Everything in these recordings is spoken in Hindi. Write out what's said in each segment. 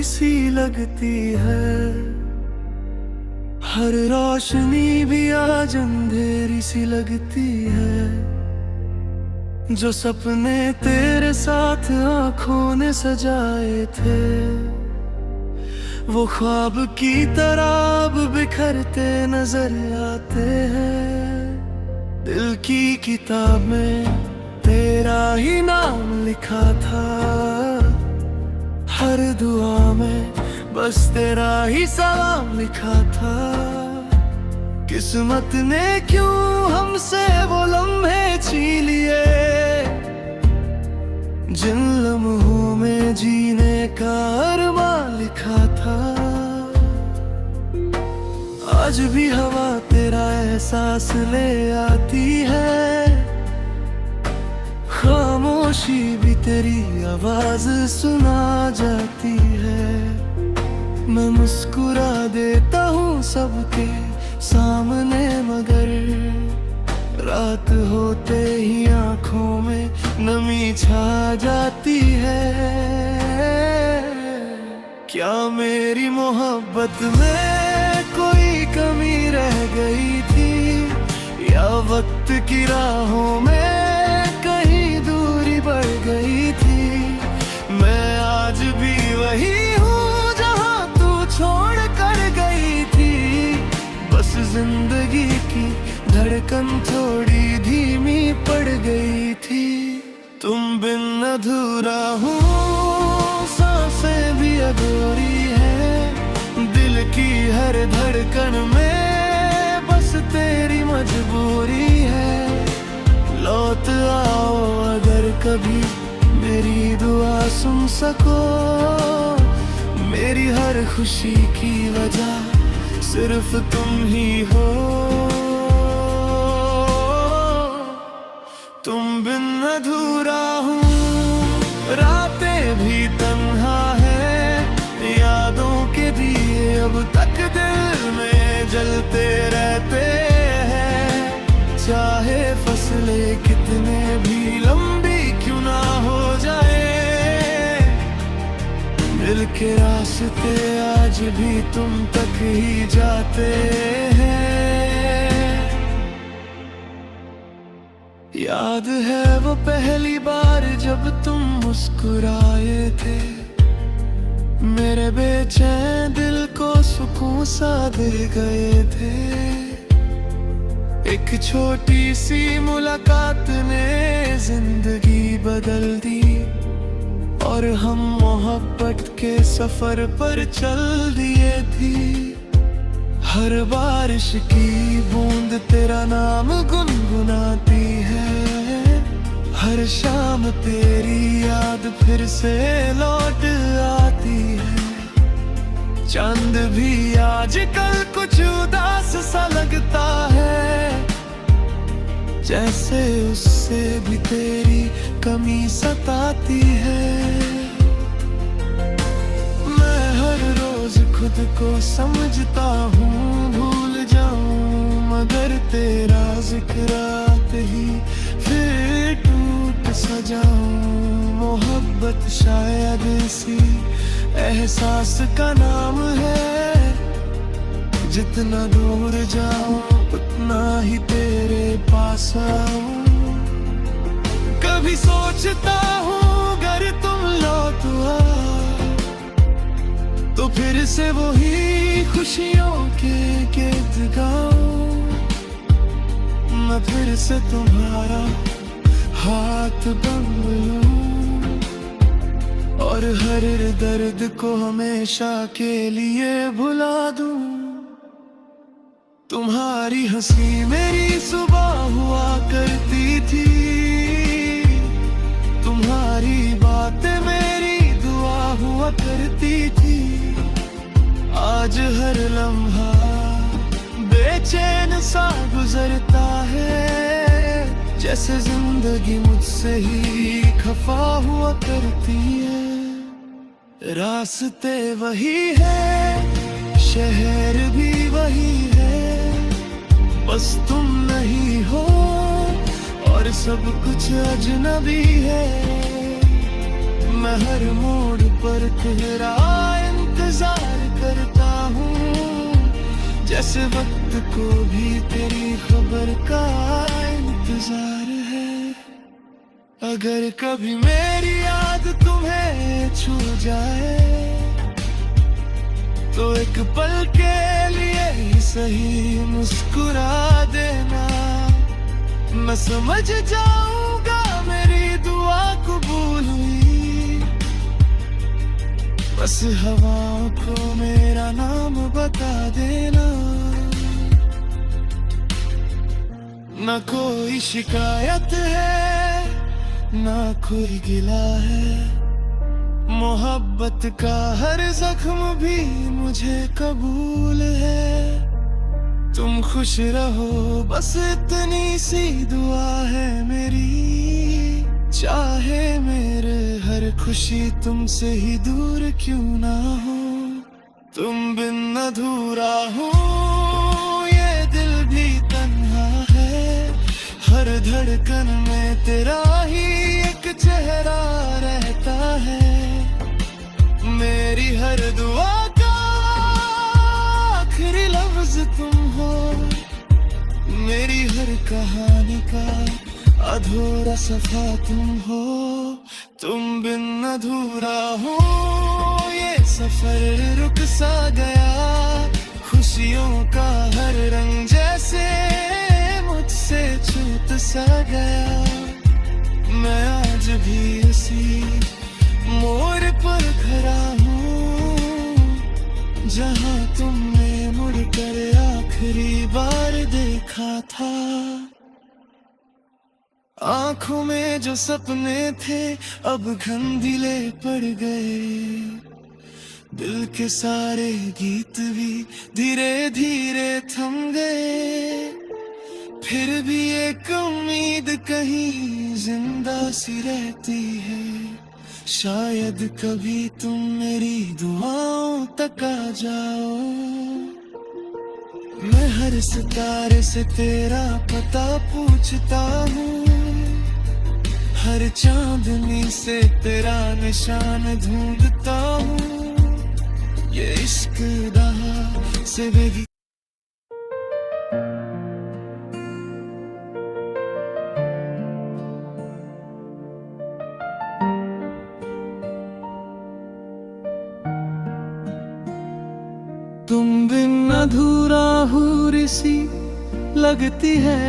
थोड़ी सी लगती है, हर रोशनी भी आज अंधेरी सी लगती है। जो सपने तेरे साथ आंखों ने सजाए थे, वो ख्वाब की तरह अब बिखरते नजर आते हैं। दिल की किताब में तेरा ही नाम लिखा था, हर दुआ में बस तेरा ही सलाम लिखा था। किस्मत ने क्यों हमसे वो लम्हे छीन लिए, जिन लम्हों में जीने का अरमान लिखा था। आज भी हवा तेरा एहसास ले आती है, खामोशी भी तेरी आवाज सुना जाती है। मैं मुस्कुरा देता हूँ सबके सामने, मगर रात होते ही आंखों में नमी छा जाती है। क्या मेरी मोहब्बत में कोई कमी रह गई थी, या वक्त की राहों में कहीं दूरी बढ़ गई थी। मैं आज भी वही हूँ जहाँ तू छोड़ कर गई थी, बस जिंदगी की धड़कन थोड़ी धीमी पड़ गई थी। तुम बिन अधूरा हूँ, सांसें भी अधूरी है। दिल की हर धड़कन में बस तेरी मजबूरी है। लौट आओ अगर कभी, मेरी दुआ सुन सको। मेरी हर खुशी की वजह सिर्फ तुम ही हो। तुम बिन अधूरा हूँ, रातें भी तन्हा है। यादों के दिए अब तक दिल में जलते रहते हैं। चाहे फसलें कितने भी लंबी क्यों ना हो जाए, दिल के रास्ते आज भी तुम तक ही जाते हैं। याद है वो पहली बार जब तुम मुस्कुराए थे, मेरे बेचैन दिल को सुकून सा दे गए थे। एक छोटी सी मुलाकात ने जिंदगी बदल दी, और हम मोहब्बत के सफर पर चल दिए थी। हर बारिश की बूंद तेरा नाम गुनगुनाती है। हर शाम तेरी याद फिर से लौट आती है। चांद भी आजकल कुछ उदास सा लगता है, जैसे उससे भी तेरी कमी सताती है। मैं हर रोज खुद को समझता हूँ भूल जाऊं, मगर तेरा जिक्र आते ही फिर टूट सा जाऊं। मोहब्बत शायद इसी एहसास का नाम है, जितना दूर जाऊं उतना ही तेरे पास आऊं। कभी सोचता हूँ अगर तुम लौट आओ, तो फिर से वही खुशियों के गीत गाऊं। मैं फिर से तुम्हारा हाथ बंधूं, और हर दर्द को हमेशा के लिए भुला दूं। तुम्हारी हंसी मेरी सुबह हुआ करती थी, तुम्हारी बातें मेरी दुआ हुआ करती थी। आज हर लम्हा बेचैन सा गुजरता है, जैसे जिंदगी मुझसे ही खफा हुआ करती है। रास्ते वही है, शहर भी वही है, बस तुम नहीं हो और सब कुछ अजनबी है। मैं हर मोड़ पर तेरा इंतजार करता हूँ, जैसे वक्त को भी तेरी खबर का इंतजार है। अगर कभी मेरी याद तुम्हें छू जाए तो एक पल के लिए ही सही मुस्कुरा देना। मैं समझ जाऊंगा मेरी दुआ कबूल हुई, बस हवाओं को मेरा नाम बता देना। न कोई शिकायत है ना कोई गिला है, मोहब्बत का हर जख्म भी मुझे कबूल है। तुम खुश रहो बस इतनी सी दुआ है मेरी, चाहे मेरे हर खुशी तुमसे ही दूर क्यों ना हो। तुम बिन अधूरा हूँ ये दिल भी तन्हा है, हर धड़कन में तेरा ही एक चेहरा रहता है। मेरी हर दुआ का आखिरी लफ्ज तुम हो, मेरी हर कहानी का अधूरा सफा तुम हो। तुम बिन अधूरा हो ये सफर रुक सा गया, खुशियों का हर रंग जैसे मुझसे छूट सा गया। मैं आज भी उसी मोड़ पर खड़ा हूँ जहाँ तुमने मुड़कर आखिरी बार देखा था। आंखों में जो सपने थे अब गंधीले पड़ गए, दिल के सारे गीत भी धीरे धीरे थम गए। फिर भी एक उम्मीद कहीं जिंदा सी रहती है, शायद कभी तुम मेरी दुआओं तक आ जाओ। मैं हर सितारे से तेरा पता पूछता हूँ, हर चांदनी से तेरा निशान ढूंढता हूँ। ये इश्क दहा से भी तुम बिन अधूरा हूरी सी लगती है,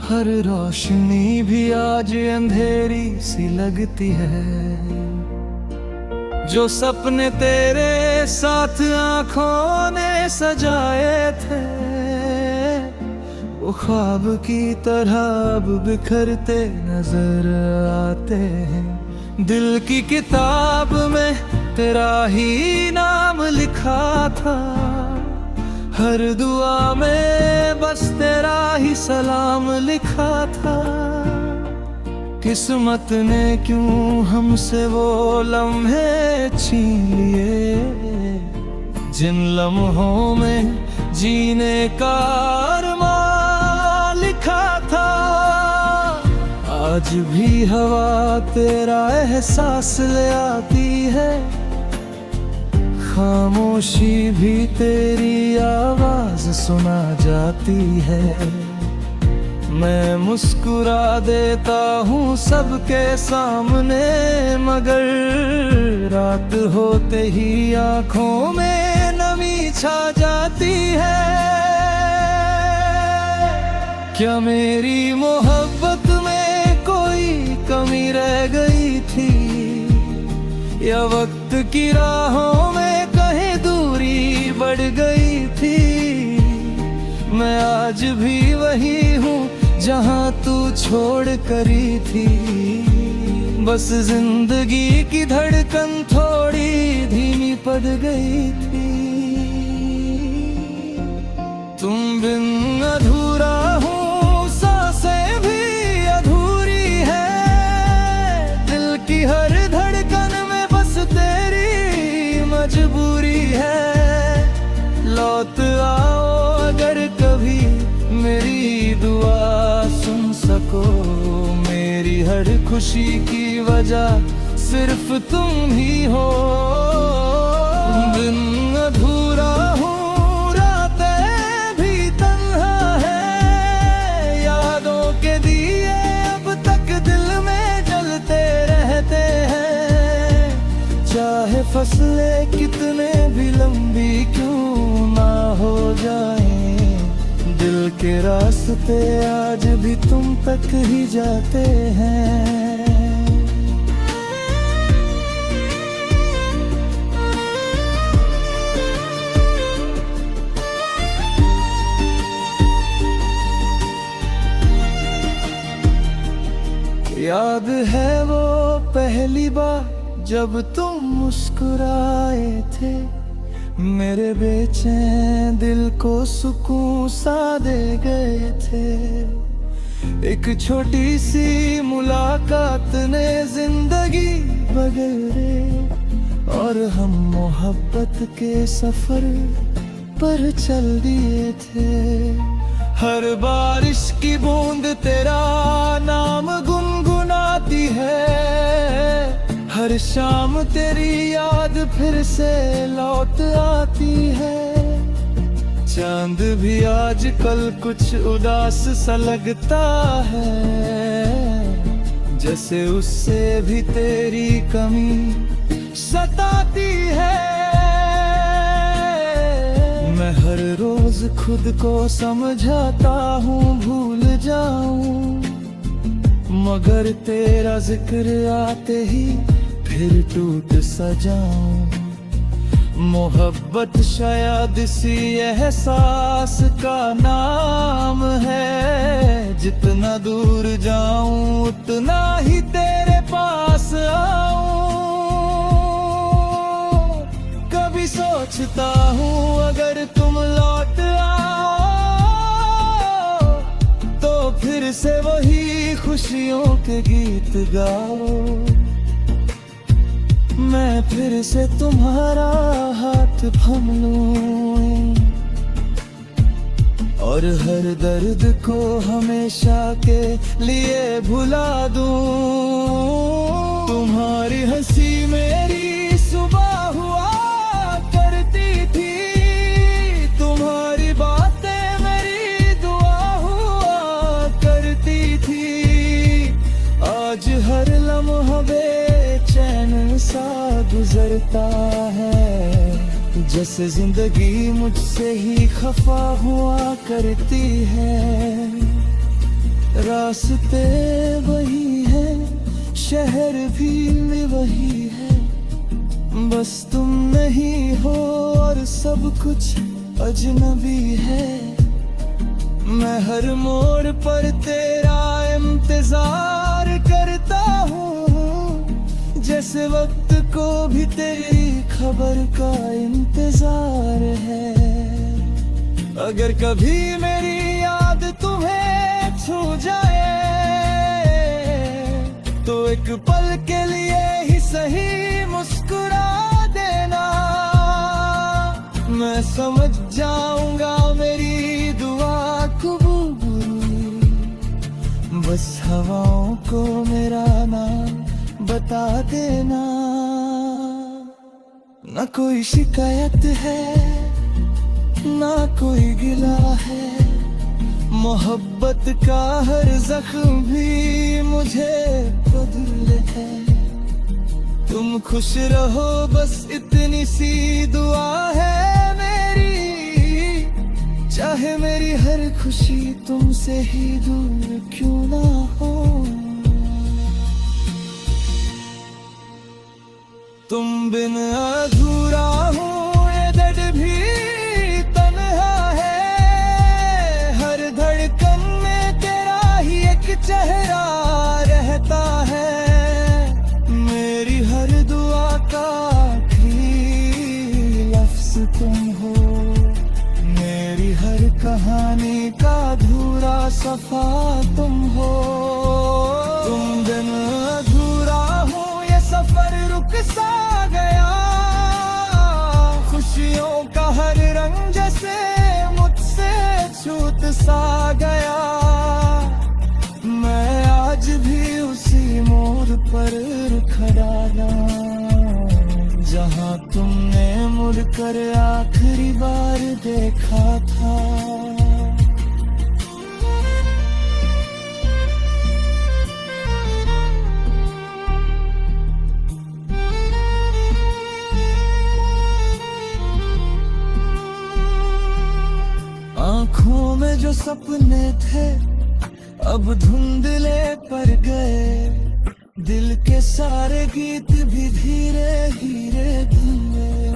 हर रोशनी भी आज अंधेरी सी लगती है। जो सपने तेरे साथ आंखों ने सजाए थे, वो ख्वाब की तरह अब बिखरते नजर आते हैं। दिल की किताब में तेरा ही नाम लिखा था, हर दुआ में बस तेरा ही सलाम लिखा था। किस्मत ने क्यों हमसे वो लम्हे छीन लिए, जिन लम्हों में जीने का अरमान लिखा था। आज भी हवा तेरा एहसास ले आती है, खामोशी भी तेरी आवाज सुना जाती है। मैं मुस्कुरा देता हूँ सबके सामने, मगर रात होते ही आँखों में नमी छा जाती है। क्या मेरी मोहब्बत में कोई कमी रह गई थी, या वक्त की राहों में कहीं दूरी बढ़ गई थी। मैं आज भी वही हूँ जहाँ तू छोड़ करी थी, बस जिंदगी की धड़कन थोड़ी धीमी पड़ गई थी। तुम बिन अधूरा हूँ सांसें भी अधूरी है, दिल की हर धड़कन में बस तेरी मजबूरी है। लौट आओ अगर कभी मेरी दुआ सुन सको, मेरी हर खुशी की वजह सिर्फ तुम ही हो। दिन अधूरा हूँ, रातें भी तन्हा है, यादों के दिए अब तक दिल में जलते रहते हैं। चाहे फसलें कितने भी लंबी क्यों ना हो जाए, दिल के रास्ते आज भी तुम तक ही जाते हैं। याद है वो पहली बार जब तुम मुस्कुराए थे, मेरे बेचैन दिल को सुकून सा दे गए थे। एक छोटी सी मुलाकात ने जिंदगी बदले और हम मोहब्बत के सफर पर चल दिए थे। हर बारिश की बूंद तेरा नाम गुनगुनाती है, हर शाम तेरी याद फिर से लौट आती है। चांद भी आजकल कुछ उदास सा लगता है, जैसे उससे भी तेरी कमी सताती है। मैं हर रोज खुद को समझाता हूँ भूल जाऊं, मगर तेरा जिक्र आते ही फिर टूट सा जाऊं। मोहब्बत शायद इसी एहसास का नाम है, जितना दूर जाऊं उतना ही तेरे पास आऊं। कभी सोचता हूँ अगर तुम लौट आओ, तो फिर से वही खुशियों के गीत गाओ। मैं फिर से तुम्हारा हाथ थाम लूं और हर दर्द को हमेशा के लिए भुला दूं। तुम्हारी हंसी मेरी सुबह हुआ करती थी, तुम्हारी बातें मेरी दुआ हुआ करती थी। आज हर लम्हा बेचैन सा गुजरता है, जैसे जिंदगी मुझसे ही खफा हुआ करती है। रास्ते वही है, शहर भी वही है, बस तुम नहीं हो और सब कुछ अजनबी है। मैं हर मोड़ पर तेरा इंतजार करता हूँ, जैसे वक्त को भी तेरी खबर का इंतजार है। अगर कभी मेरी याद तुम्हें छू जाए, तो एक पल के लिए ही सही मुस्कुरा देना। मैं समझ जाऊंगा मेरी दुआ कबूल, बस हवाओं को मेरा नाम बता देना। ना कोई शिकायत है, ना कोई गिला है, मोहब्बत का हर जख्म भी मुझे बदल है। तुम खुश रहो बस इतनी सी दुआ है मेरी, चाहे मेरी हर खुशी तुमसे ही दूर क्यों ना हो। तुम बिन अधूरा हूँ, ये दर्द भी तन्हा है, हर धड़कन में तेरा ही एक चेहरा रहता है। मेरी हर दुआ का आखिरी लफ्ज तुम हो, मेरी हर कहानी का अधूरा सफा तुम हो। तुम बिन अधूरा हूँ, ये सफर रुक सा गया, खुशियों का हर रंग जैसे मुझसे छूट सा गया। मैं आज भी उसी मोड़ पर खड़ा डाला, जहां तुमने मुड़कर आखिरी बार देखा था। आंखों में जो सपने थे अब धुंधले पड़ गए, दिल के सारे गीत भी धीरे धीरे धुन गए।